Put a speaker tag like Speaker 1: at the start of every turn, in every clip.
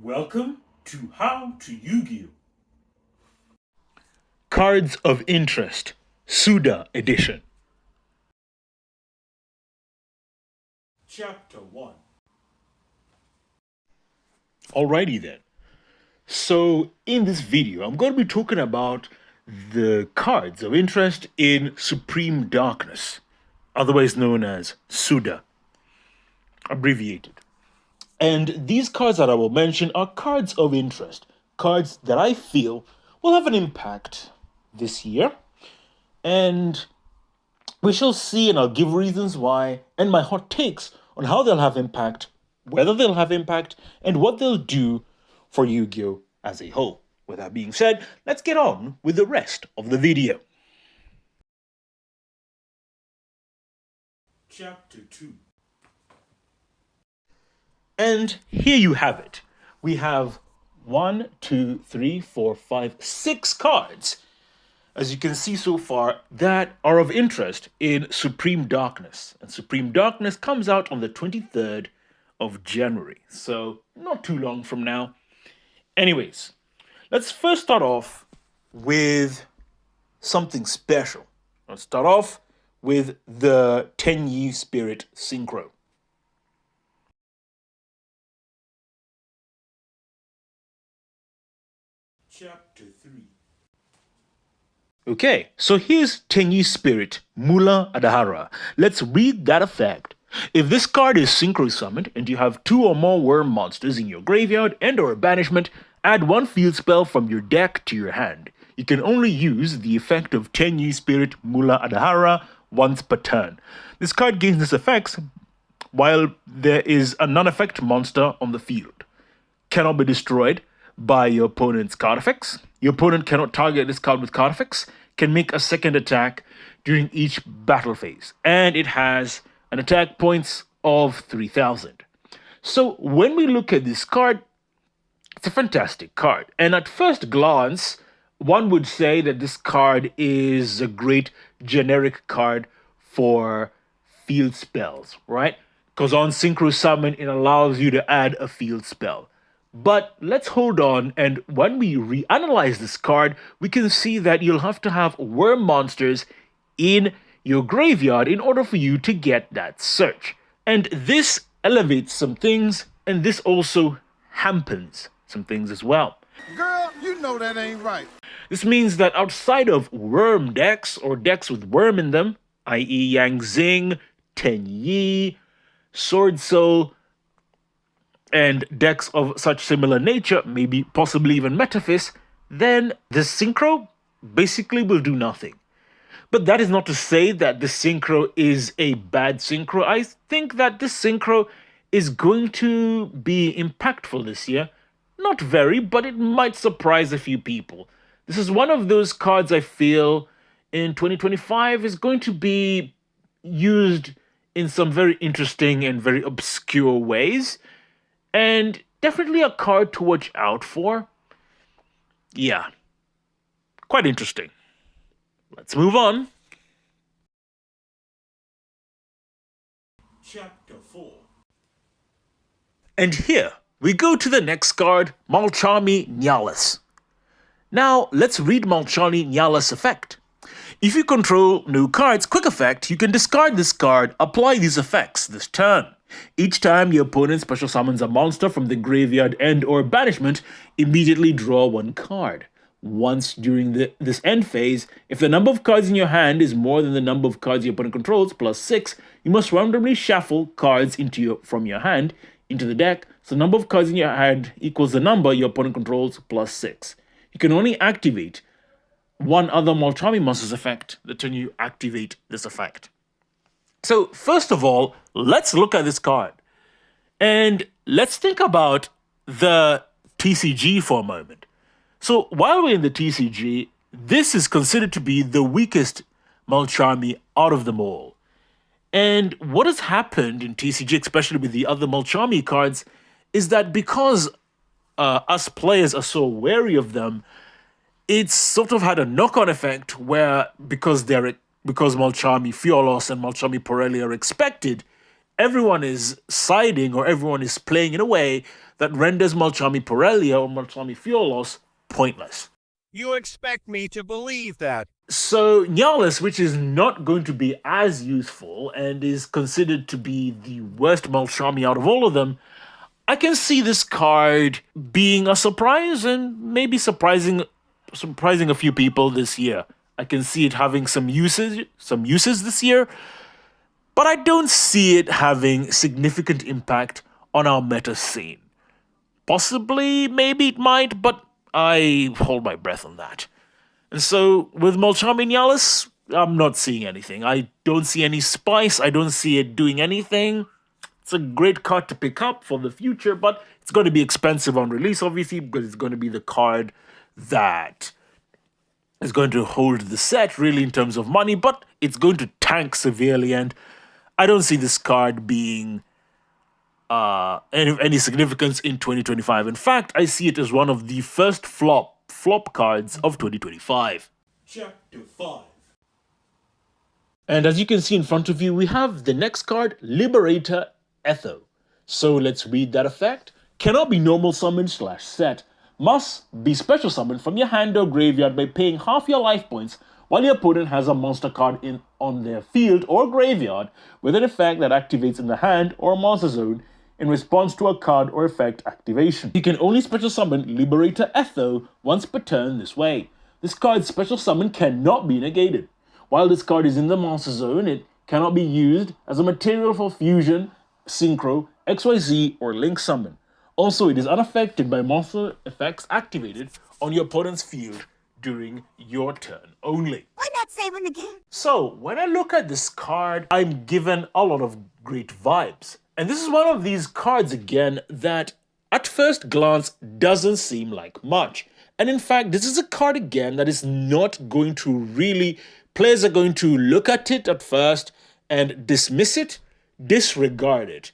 Speaker 1: Welcome to How to Yu-Gi-Oh!
Speaker 2: Cards of Interest, Suda Edition.
Speaker 1: Chapter 1.
Speaker 2: Alrighty then. So in this video, I'm going to be talking about the cards of interest in Supreme Darkness, otherwise known as Suda, abbreviated. And these cards that I will mention are cards of interest, cards that I feel will have an impact this year. And we shall see, and I'll give reasons why, and my hot takes on how they'll have impact, whether they'll have impact, and what they'll do for Yu-Gi-Oh! As a whole. With that being said, let's get on with the rest of the video.
Speaker 1: Chapter 2.
Speaker 2: And here you have it. We have 1, 2, 3, 4, 5, 6 cards, as you can see so far, that are of interest in Supreme Darkness. And Supreme Darkness comes out on the 23rd of January, so not too long from now. Anyways, let's first start off with something special. Let's start off with the Tenyi Spirit Synchro.
Speaker 1: Chapter 3.
Speaker 2: Okay, so here's Tenyi Spirit, Mula Adhara. Let's read that effect. If this card is synchro summoned and you have 2 or more worm monsters in your graveyard and or banishment, add 1 field spell from your deck to your hand. You can only use the effect of Tenyi Spirit Mula Adhara once per turn. This card gains this effect while there is a non-effect monster on the field. Cannot be destroyed by your opponent's card effects. Your opponent cannot target this card with card effects, can make a second attack during each battle phase, and it has an attack points of 3000. So when we look at this card, it's a fantastic card. And at first glance, one would say that this card is a great generic card for field spells, right? Because on Synchro Summon, it allows you to add a field spell. But let's hold on, and when we reanalyze this card, we can see that you'll have to have worm monsters in your graveyard in order for you to get that search. And this elevates some things, and this also hampens some things as well.
Speaker 3: Girl, you know that ain't right.
Speaker 2: This means that outside of worm decks, or decks with worm in them, i.e. Yang Zing, Tenyi, Sword Soul, and decks of such similar nature, maybe possibly even Metaphys, then this synchro basically will do nothing. But that is not to say that this synchro is a bad synchro. I think that this synchro is going to be impactful this year. Not very, but it might surprise a few people. This is one of those cards I feel in 2025 is going to be used in some very interesting and very obscure ways. And definitely a card to watch out for. Yeah, quite interesting. Let's move on.
Speaker 1: Chapter 4.
Speaker 2: And here we go to the next card, Mulcharmy Nyalus. Now let's read Mulcharmy Nyalus effect. If you control no cards, quick effect, you can discard this card, apply these effects this turn. Each time your opponent special summons a monster from the graveyard and or banishment, immediately draw 1 card. Once during this end phase, if the number of cards in your hand is more than the number of cards your opponent controls, plus 6, you must randomly shuffle cards from your hand into the deck, so the number of cards in your hand equals the number your opponent controls, plus 6. You can only activate 1 other Mulcharmy monster's effect the turn you activate this effect. So first of all, let's look at this card. And let's think about the TCG for a moment. So while we're in the TCG, this is considered to be the weakest Mulcharmy out of them all. And what has happened in TCG, especially with the other Mulcharmy cards, is that because us players are so wary of them, it's sort of had a knock-on effect where because Mulcharmy Fiolos and Mulcharmy Porelli are expected, everyone is siding or everyone is playing in a way that renders Mulcharmy Porelia or Mulcharmy Fiolos pointless.
Speaker 4: You expect me to believe that?
Speaker 2: So Nyalus, which is not going to be as useful and is considered to be the worst Mulcharmy out of all of them, I can see this card being a surprise and maybe surprising a few people this year. I can see it having some uses this year, but I don't see it having significant impact on our meta scene. Possibly, maybe it might, but I hold my breath on that. And so, with Mulcharmy Nyalus, I'm not seeing anything. I don't see any spice. I don't see it doing anything. It's a great card to pick up for the future, but it's going to be expensive on release, obviously, because it's going to be the card that is going to hold the set, really, in terms of money, but it's going to tank severely, and I don't see this card being any significance in 2025. In fact, I see it as one of the first flop cards of 2025.
Speaker 1: Chapter 5.
Speaker 2: And as you can see in front of you, we have the next card, Liberator Etho. So let's read that effect. Cannot be normal summoned / set. Must be special summoned from your hand or graveyard by paying half your life points while your opponent has a monster card on their field or graveyard with an effect that activates in the hand or monster zone in response to a card or effect activation. You can only special summon Liberator Etho once per turn this way. This card's special summon cannot be negated. While this card is in the monster zone, it cannot be used as a material for fusion, synchro, XYZ, or link summon. Also, it is unaffected by monster effects activated on your opponent's field during your turn only.
Speaker 5: Why not save it again?
Speaker 2: So, when I look at this card, I'm given a lot of great vibes. And this is one of these cards again that at first glance doesn't seem like much. And in fact, this is a card again that is not going to really, players are going to look at it at first and dismiss it, disregard it.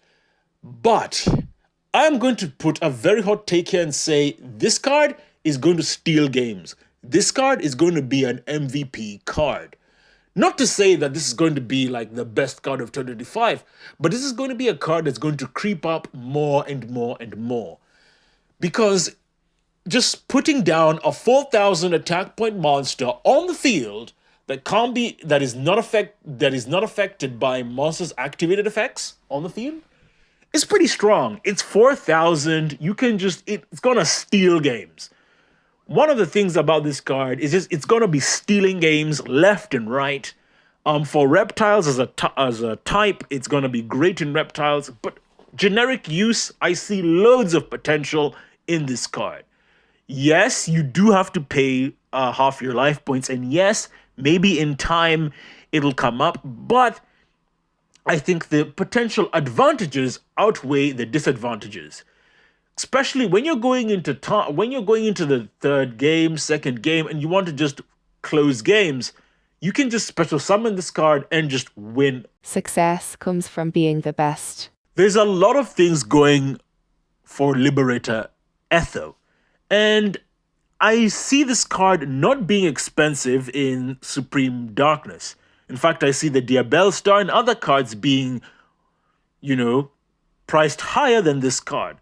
Speaker 2: But I'm going to put a very hot take here and say this card is going to steal games. This card is going to be an MVP card. Not to say that this is going to be like the best card of 2025, but this is going to be a card that's going to creep up more and more and more. Because just putting down a 4,000 attack point monster on the field that is not affected by monsters' activated effects on the field is pretty strong. It's 4,000. It's gonna steal games. One of the things about this card is just it's gonna be stealing games left and right. For reptiles as a type, it's gonna be great in reptiles, but generic use, I see loads of potential in this card. Yes, you do have to pay half your life points, and yes, maybe in time it'll come up, but I think the potential advantages outweigh the disadvantages. Especially when you're going into the third game, second game, and you want to just close games, you can just special summon this card and just win.
Speaker 6: Success comes from being the best.
Speaker 2: There's a lot of things going for Liberator Etho, and I see this card not being expensive in Supreme Darkness. In fact, I see the Diabell Star and other cards being, priced higher than this card.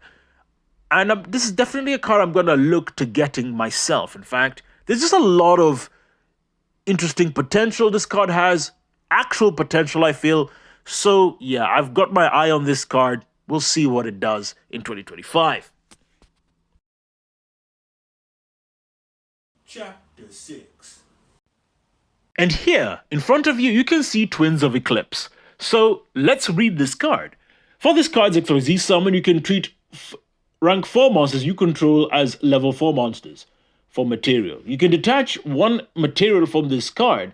Speaker 2: And this is definitely a card I'm going to look to getting myself. In fact, there's just a lot of interesting potential this card has. Actual potential, I feel. So, yeah, I've got my eye on this card. We'll see what it does in 2025.
Speaker 1: Chapter 6.
Speaker 2: And here, in front of you, you can see Twins of Eclipse. So, let's read this card. For this card's XYZ summon, you can treat rank 4 monsters you control as level 4 monsters for material. You can detach one material from this card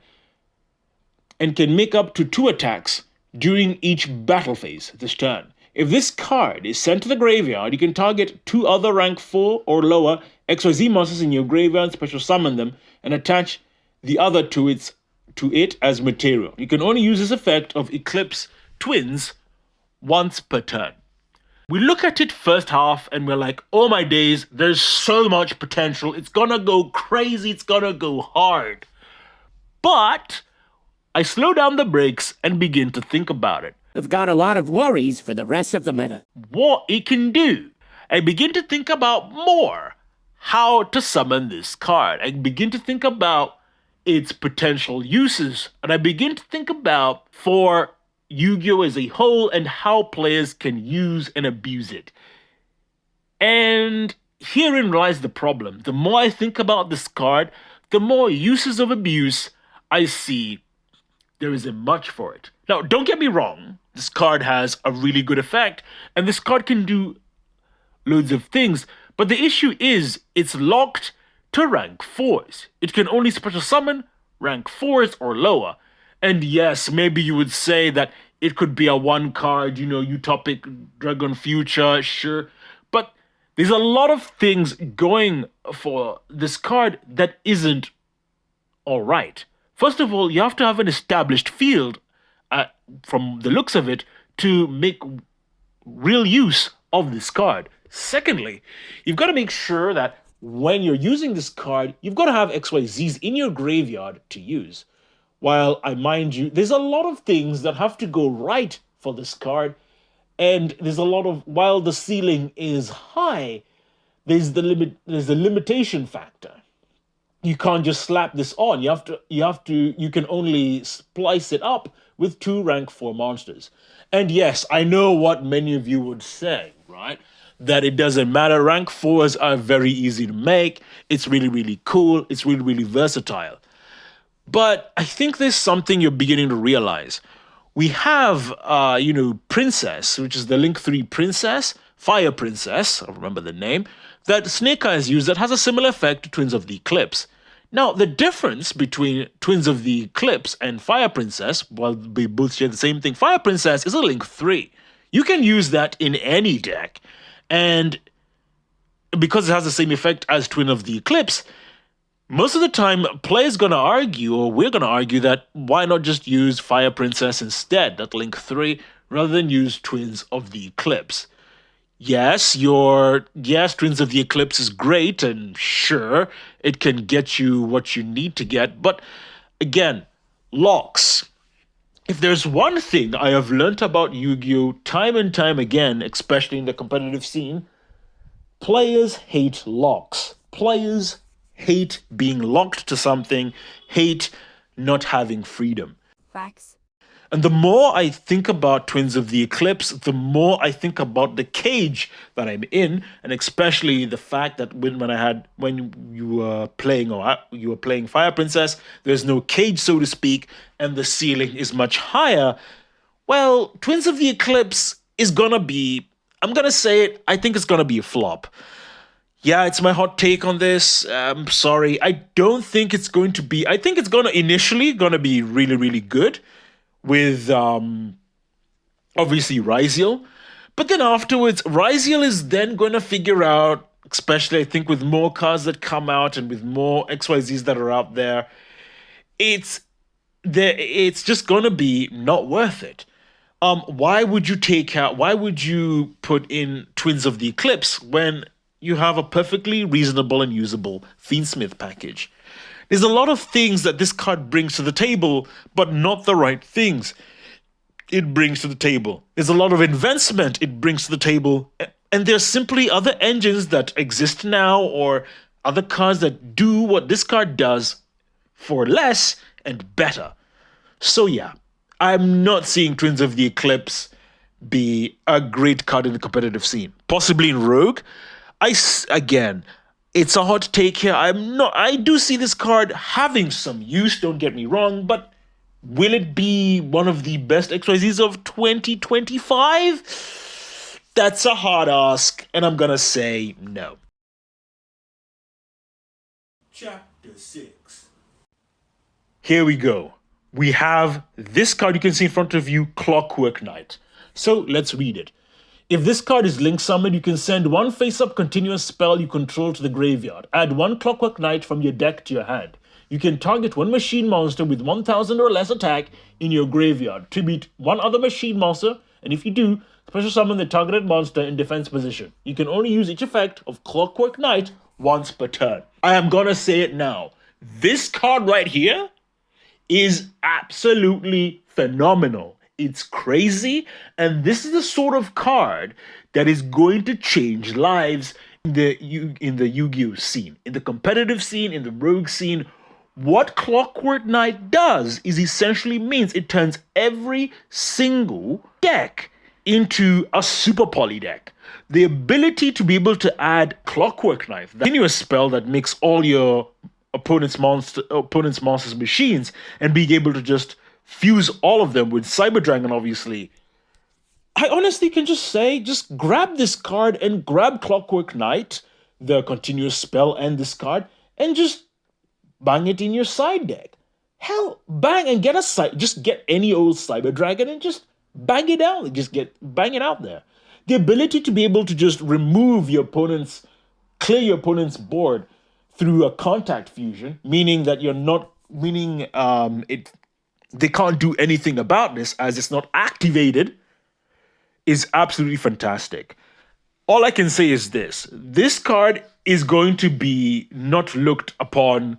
Speaker 2: and can make up to 2 attacks during each battle phase this turn. If this card is sent to the graveyard, you can target 2 other rank 4 or lower XYZ monsters in your graveyard, special summon them, and attach the other to it as material. You can only use this effect of Eclipse Twins once per turn. We look at it first half and we're like, oh my days, there's so much potential. It's gonna go crazy. It's gonna go hard. But I slow down the brakes and begin to think about it.
Speaker 5: I've got a lot of worries for the rest of the meta.
Speaker 2: What it can do. I begin to think about more how to summon this card. I begin to think about its potential uses, and I begin to think about for Yu-Gi-Oh! As a whole and how players can use and abuse it. And herein lies the problem. The more I think about this card, the more uses of abuse I see. There isn't much for it. Now, don't get me wrong, this card has a really good effect, and this card can do loads of things, but the issue is it's locked to rank 4s. It can only special summon rank 4s or lower. And yes, maybe you would say that it could be a 1 card, Utopic Dragon Future, sure, but there's a lot of things going for this card that isn't alright. First of all, you have to have an established field, from the looks of it, to make real use of this card. Secondly, you've got to make sure that when you're using this card, you've got to have XYZs in your graveyard to use. While I mind you, there's a lot of things that have to go right for this card, and there's a lot of, while the ceiling is high, there's the limitation factor. You can't just slap this on. You can only splice it up with 2 rank 4 monsters. And yes, I know what many of you would say, right? That it doesn't matter. Rank 4s are very easy to make. It's really, really cool. It's really, really versatile. But I think there's something you're beginning to realize. We have, Princess, which is the Link 3 Princess, Fire Princess, I remember the name, that Snake Eyes used that has a similar effect to Twins of the Eclipse. Now, the difference between Twins of the Eclipse and Fire Princess, while they both share the same thing, Fire Princess is a Link 3. You can use that in any deck, and because it has the same effect as Twin of the Eclipse, most of the time, players gonna argue, or we're gonna argue, that why not just use Fire Princess instead, that Link 3, rather than use Twins of the Eclipse. Yes, Twins of the Eclipse is great, and sure, it can get you what you need to get, but again, locks. If there's one thing I have learnt about Yu-Gi-Oh! Time and time again, especially in the competitive scene, players hate locks. Players hate being locked to something, hate not having freedom.
Speaker 7: Facts.
Speaker 2: And the more I think about Twins of the Eclipse, the more I think about the cage that I'm in, and especially the fact that when you were playing Fire Princess, there's no cage, so to speak, and the ceiling is much higher. Well, Twins of the Eclipse is gonna be, I'm gonna say it, I think it's gonna be a flop. Yeah, it's my hot take on this. I'm sorry. I don't think it's going to be, I think it's initially gonna be really, really good with obviously Ryziel, but then afterwards Ryziel is then going to figure out, especially I think with more cards that come out and with more XYZs that are out there, it's just going to be not worth it. Why would you put in Twins of the Eclipse when you have a perfectly reasonable and usable Fiendsmith package? There's a lot of things that this card brings to the table, but not the right things it brings to the table. There's a lot of investment it brings to the table, and there's simply other engines that exist now, or other cards that do what this card does for less and better. So yeah, I'm not seeing Twins of the Eclipse be a great card in the competitive scene. Possibly in Rogue. Again, it's a hot take here. I do see this card having some use, don't get me wrong, but will it be one of the best XYZs of 2025? That's a hard ask, and I'm gonna say no.
Speaker 1: Chapter 6.
Speaker 2: Here we go. We have this card you can see in front of you, Clockwork Knight. So let's read it. If this card is link summoned, you can send 1 face-up continuous spell you control to the graveyard. Add 1 Clockwork Knight from your deck to your hand. You can target 1 machine monster with 1000 or less attack in your graveyard. Tribute 1 other machine monster, and if you do, special summon the targeted monster in defense position. You can only use each effect of Clockwork Knight once per turn. I am gonna say it now. This card right here is absolutely phenomenal. It's crazy, and this is the sort of card that is going to change lives in the Yu-Gi-Oh scene, in the competitive scene, in the rogue scene. What Clockwork Knight does is essentially means it turns every single deck into a super poly deck. The ability to be able to add Clockwork Knife, that continuous spell that makes all your opponent's monsters machines, and being able to just fuse all of them with Cyber Dragon, obviously. I honestly can just say, just grab this card and grab Clockwork Knight, the continuous spell, and this card, and just bang it in your side deck. Hell, bang and just get any old Cyber Dragon and just bang it out. Bang it out there. The ability to be able to just clear your opponent's board through a contact fusion, meaning that they can't do anything about this as it's not activated, is absolutely fantastic. All I can say is this card is going to be not looked upon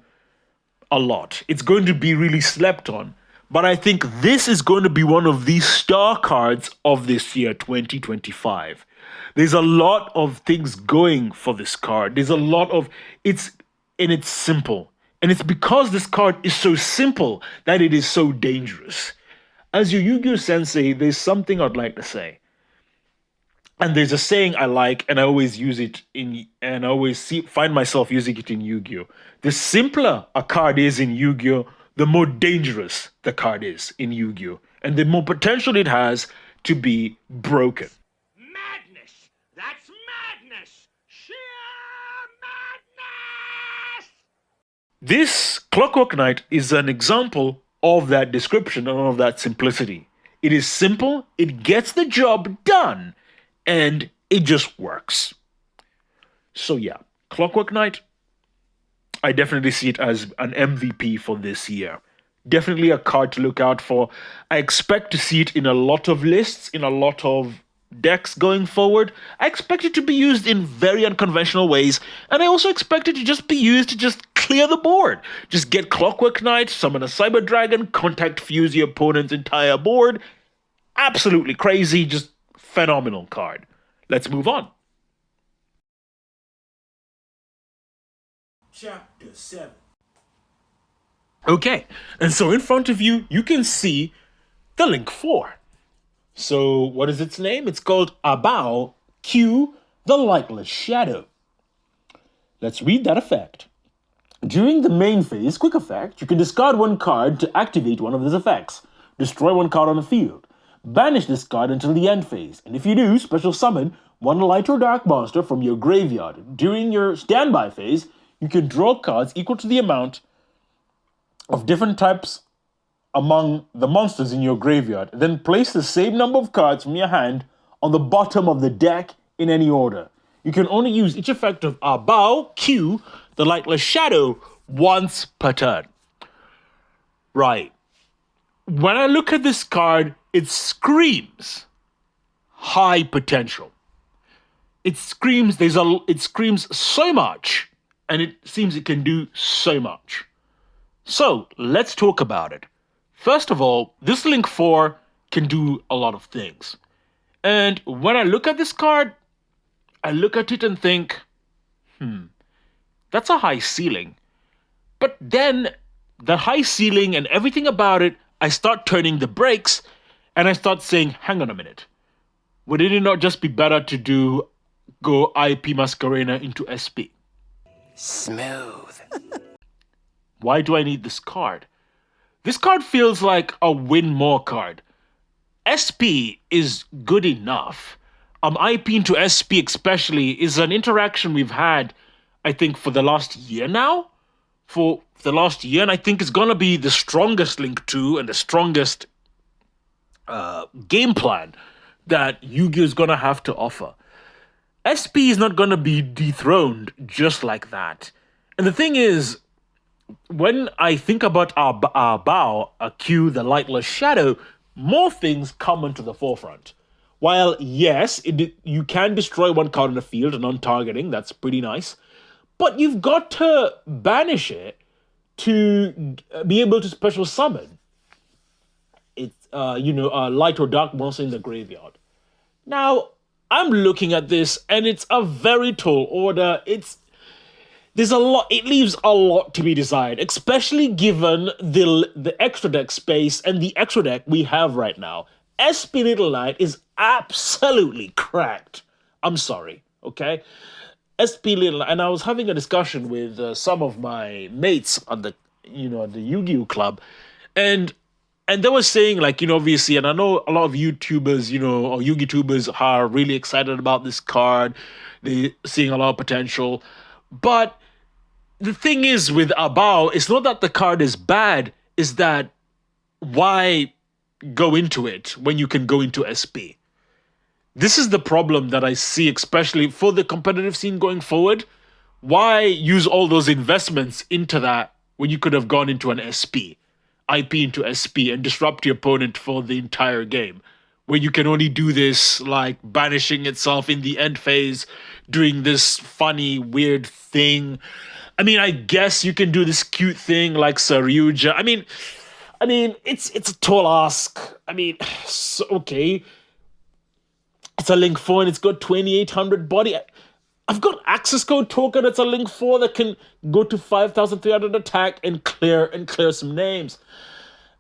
Speaker 2: a lot. It's going to be really slept on. But I think this is going to be one of the star cards of this year, 2025. There's a lot of things going for this card. It's simple. And it's because this card is so simple that it is so dangerous. As your Yu-Gi-Oh sensei, there's something I'd like to say. And there's a saying I like, and I always use it find myself using it in Yu-Gi-Oh. The simpler a card is in Yu-Gi-Oh, the more dangerous the card is in Yu-Gi-Oh, and the more potential it has to be broken.
Speaker 4: Madness! That's madness! Sheer madness!
Speaker 2: This Clockwork Knight is an example of that description and of that simplicity. It is simple, it gets the job done, and it just works. So yeah, Clockwork Knight, I definitely see it as an MVP for this year. Definitely a card to look out for. I expect to see it in a lot of lists, in a lot of decks going forward. I expect it to be used in very unconventional ways, and I also expect it to just be used to just clear the board. Just get Clockwork Knight, summon a Cyber Dragon, contact fuse your opponent's entire board. Absolutely crazy, just phenomenal card. Let's move on.
Speaker 1: Chapter 7.
Speaker 2: Okay, and so in front of you, you can see the Link 4. So what is its name? It's called A-Bao A Qu, the Lightless Shadow. Let's read that effect. During the main phase quick effect, you can discard one card to activate one of these effects. Destroy one card on the field. Banish this card until the end phase, and if you do, special summon one light or dark monster from your graveyard. During your standby phase, you can draw cards equal to the amount of different types among the monsters in your graveyard. Then place the same number of cards from your hand on the bottom of the deck in any order. You can only use each effect of A-Bao A Qu, the Lightless Shadow, once per turn. Right. When I look at this card, it screams high potential. It screams so much, and it seems it can do so much. So, let's talk about it. First of all, this Link 4 can do a lot of things. And when I look at this card, I look at it and think, that's a high ceiling. But then, the high ceiling and everything about it, I start turning the brakes, and I start saying, hang on a minute. Would it not just be better to go IP Masquerena into SP?
Speaker 5: Smooth.
Speaker 2: Why do I need this card? This card feels like a win more card. SP is good enough. IP into SP especially is an interaction we've had, I think, for the last year now. For the last year, and I think it's gonna be the strongest Link 2 and the strongest game plan that Yu-Gi-Oh is gonna have to offer. SP is not gonna be dethroned just like that. And the thing is, when I think about A-Bao A Qu, the Lightless Shadow, more things come into the forefront. While, yes, you can destroy one card on the field and non-targeting, that's pretty nice, but you've got to banish it to be able to special summon. light or dark monster in the graveyard. Now, I'm looking at this, and it's a very tall order. There's a lot. It leaves a lot to be desired, especially given the extra deck space and the extra deck we have right now. SP Little Knight is absolutely cracked. I'm sorry, okay? SP Little, and I was having a discussion with some of my mates on the Yu-Gi-Oh club, and they were saying, like, obviously, and I know a lot of YouTubers, or Yu-Gi tubers are really excited about this card. They're seeing a lot of potential, but the thing is with A-Bao, it's not that the card is bad, is that why go into it when you can go into SP? This is the problem that I see, especially for the competitive scene going forward. Why use all those investments into that when you could have gone into an SP, IP into SP, and disrupt your opponent for the entire game? Where you can only do this, like, banishing itself in the end phase, doing this funny, weird thing. I mean, I guess you can do this cute thing like Saryuja. I mean, it's a tall ask. I mean, so, okay. It's a Link 4 and it's got 2800 body. I've got access code token. It's a Link 4 that can go to 5300 attack and clear some names.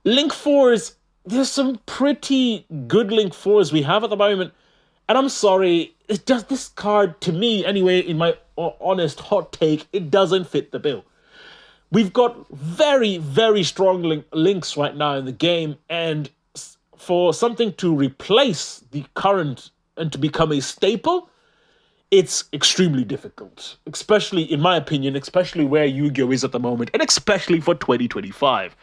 Speaker 2: Link 4s, there's some pretty good Link 4s we have at the moment. And I'm sorry, this card, to me anyway, in my honest hot take, it doesn't fit the bill. We've got very, very strong links right now in the game, and for something to replace the current and to become a staple, it's extremely difficult. Especially, in my opinion, especially where Yu-Gi-Oh! Is at the moment, and especially for 2025.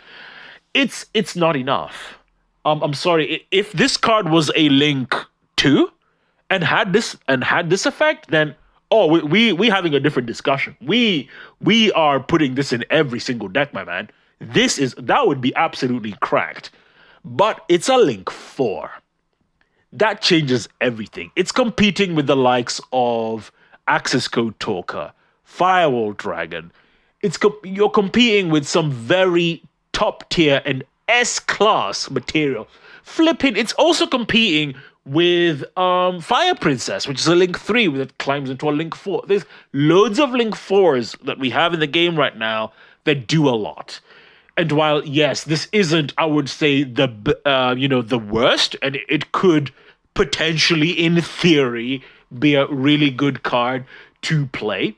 Speaker 2: It's not enough. I'm sorry, if this card was a Link 2, and had this effect, then we having a different discussion. We are putting this in every single deck, my man. That would be absolutely cracked. But it's a Link 4. That changes everything. It's competing with the likes of Access Code Talker, Firewall Dragon. You're competing with some very top tier and S-class material. Flipping, it's also competing with Fire Princess, which is a Link 3 that climbs into a Link 4. There's loads of Link 4s that we have in the game right now that do a lot. And while, yes, this isn't, I would say, the worst, and it could potentially, in theory, be a really good card to play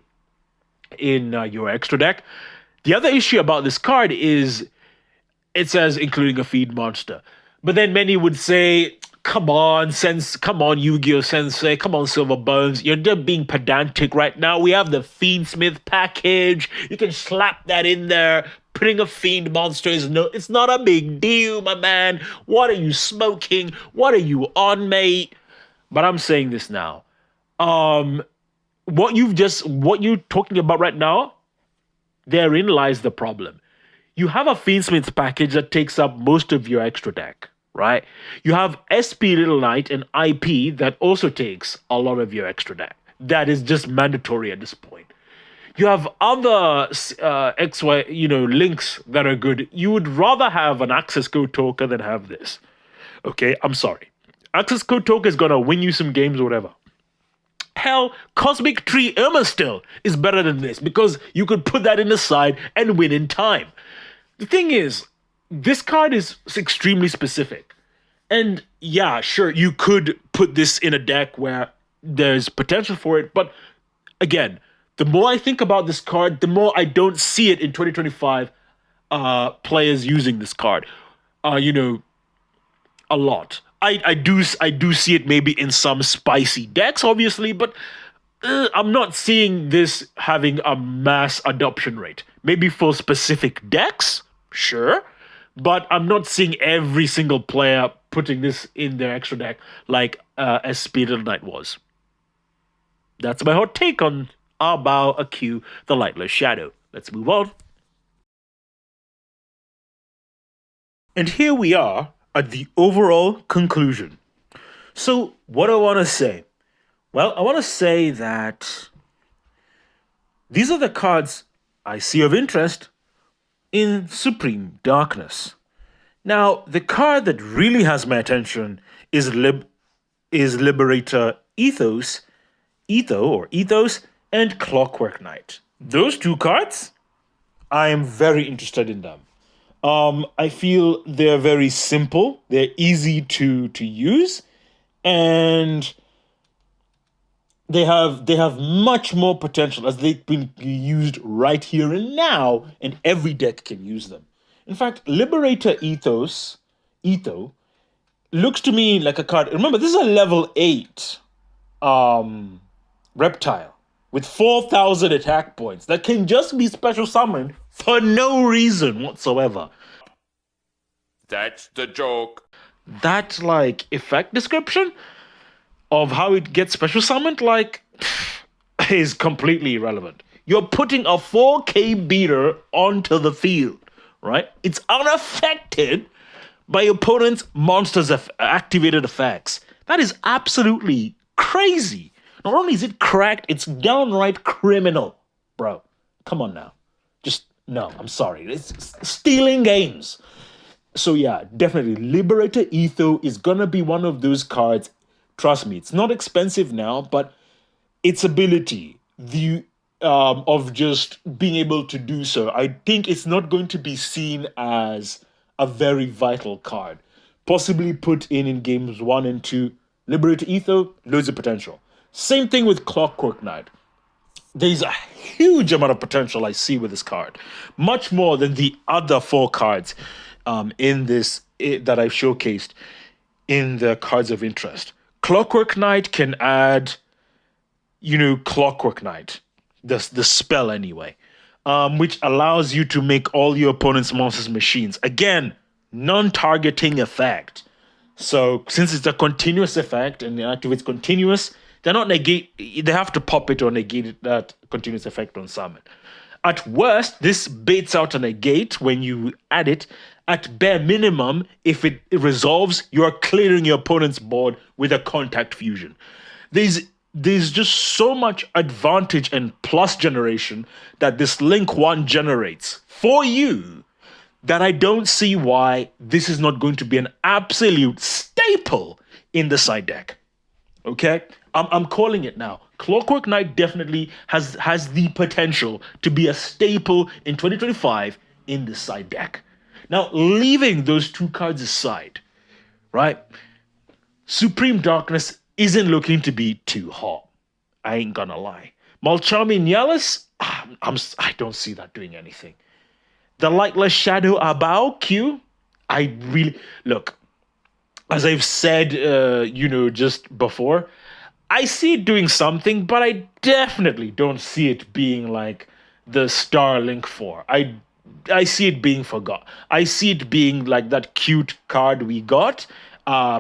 Speaker 2: in your extra deck. The other issue about this card is it says including a feed monster. But then many would say, come on, Yu-Gi-Oh! Sensei, come on, Silver Bones, you're just being pedantic right now. We have the Fiendsmith package. You can slap that in there. Putting a Fiend monster it's not a big deal, my man. What are you smoking? What are you on, mate? But I'm saying this now. What you're talking about right now, therein lies the problem. You have a Fiendsmith package that takes up most of your extra deck, right? You have SP Little Knight and IP that also takes a lot of your extra deck. That is just mandatory at this point. You have other XY, links that are good. You would rather have an access code token than have this. Okay, I'm sorry. Access code token is gonna win you some games or whatever. Hell, Cosmic Tree Irma still is better than this because you could put that in the side and win in time. The thing is, this card is extremely specific. And yeah, sure, you could put this in a deck where there's potential for it, but again, the more I think about this card, the more I don't see it in 2025 players using this card. A lot. I do see it maybe in some spicy decks, obviously, but I'm not seeing this having a mass adoption rate. Maybe for specific decks, sure, but I'm not seeing every single player putting this in their extra deck like SP Little Knight was. That's my hot take on A-Bao A Qu, the Lightless Shadow. Let's move on. And here we are at the overall conclusion. So, what do I want to say? Well, I want to say that these are the cards I see of interest in Supreme Darkness. Now, the card that really has my attention is Liberator Ethos, and Clockwork Knight. Those two cards, I am very interested in them. I feel they're very simple, they're easy to use, and they have much more potential as they've been used right here and now, and every deck can use them. In fact, Liberator Etho looks to me like a card. Remember, this is a level 8 reptile with 4,000 attack points that can just be special summoned for no reason whatsoever.
Speaker 7: That's the joke.
Speaker 2: That like effect description of how it gets special summoned is completely irrelevant. You're putting a 4K beater onto the field, right? It's unaffected by opponent's monsters' activated effects. That is absolutely crazy. Not only is it cracked, it's downright criminal, bro. Come on now. No, I'm sorry. It's stealing games. So yeah, definitely Liberator Etho is gonna be one of those cards. Trust me, it's not expensive now, but its ability, of just being able to do so, I think it's not going to be seen as a very vital card. Possibly put in games 1 and 2. Liberator Etho, loads of potential. Same thing with Clockwork Knight. There's a huge amount of potential I see with this card. Much more than the other 4 cards in this that I've showcased in the cards of interest. Clockwork Knight can add, Clockwork Knight, the spell anyway, which allows you to make all your opponent's monsters machines. Again, non-targeting effect. So since it's a continuous effect and it activates continuous, they have to pop it or negate that continuous effect on summon. At worst, this baits out a negate when you add it. At bare minimum, if it resolves, you're clearing your opponent's board with a contact fusion. There's just so much advantage and plus generation that this Link 1 generates for you that I don't see why this is not going to be an absolute staple in the side deck. Okay? I'm calling it now. Clockwork Knight definitely has the potential to be a staple in 2025 in the side deck. Now, leaving those 2 cards aside, right? Supreme Darkness isn't looking to be too hot. I ain't gonna lie. Mulcharmy Nyalus, I don't see that doing anything. The lightless shadow A-Bao A Qu, I really look. As I've said, just before, I see it doing something, but I definitely don't see it being like the Star Link 4. I see it being forgot. I see it being like that cute card we got.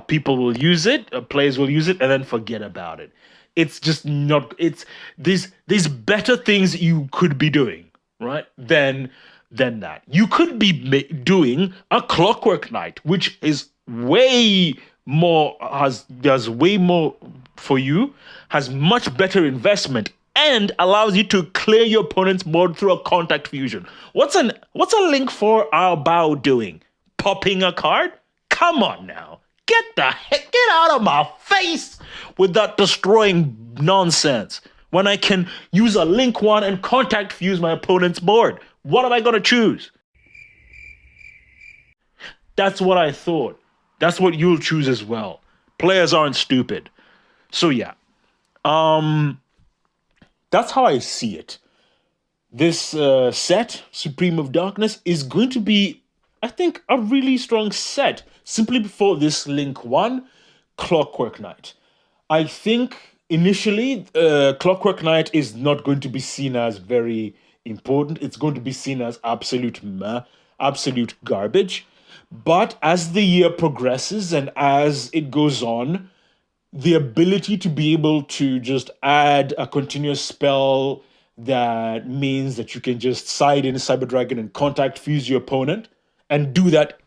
Speaker 2: People will use it, players will use it, and then forget about it. It's just not. It's there's better things you could be doing, right? Than that. You could be doing a Clockwork Knight, which is way more does way more for you, has much better investment, and allows you to clear your opponent's board through a contact fusion. What's a Link for A-Bao doing? Popping a card? Come on now. Get out of my face with that destroying nonsense. When I can use a Link 1 and contact fuse my opponent's board. What am I gonna choose? That's what I thought. That's what you'll choose as well. Players aren't stupid. So yeah. That's how I see it. This set, Supreme of Darkness, is going to be, I think, a really strong set. Simply before this Link 1, Clockwork Knight. I think initially, Clockwork Knight is not going to be seen as very important. It's going to be seen as absolute garbage. But as the year progresses and as it goes on, the ability to be able to just add a continuous spell that means that you can just side in a Cyber Dragon and contact fuse your opponent and do that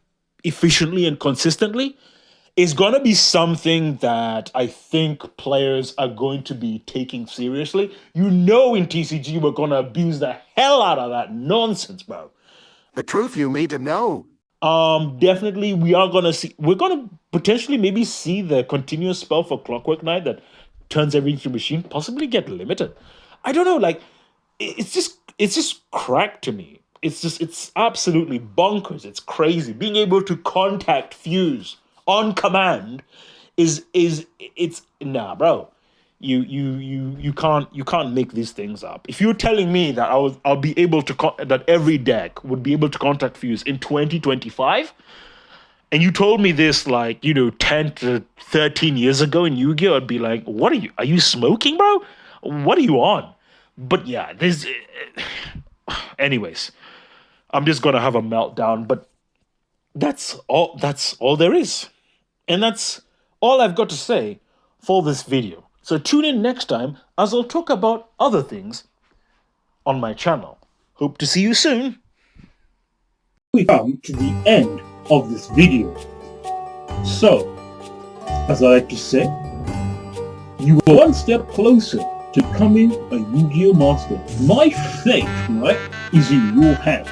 Speaker 2: efficiently and consistently is going to be something that I think players are going to be taking seriously. In TCG, we're going to abuse the hell out of that nonsense, bro.
Speaker 3: The truth you need to know.
Speaker 2: Definitely we are gonna see. We're gonna potentially maybe see the continuous spell for Clockwork Knight that turns everything to machine. Possibly get limited. I don't know. Like, it's just crack to me. It's absolutely bonkers. It's crazy. Being able to contact Fuse on command is it's nah, bro. You can't make these things up. If you're telling me that I'll be able to that every deck would be able to contact Fuse in 2025, and you told me this like 10 to 13 years ago in Yu-Gi-Oh, I'd be like, what are you smoking, bro? What are you on? But yeah, this. Anyways, I'm just gonna have a meltdown. But that's all. That's all there is, and that's all I've got to say for this video. So tune in next time as I'll talk about other things on my channel. Hope to see you soon. We come to the end of this video. So, as I like to say, you are one step closer to becoming a Yu-Gi-Oh master. My fate, right, is in your hands.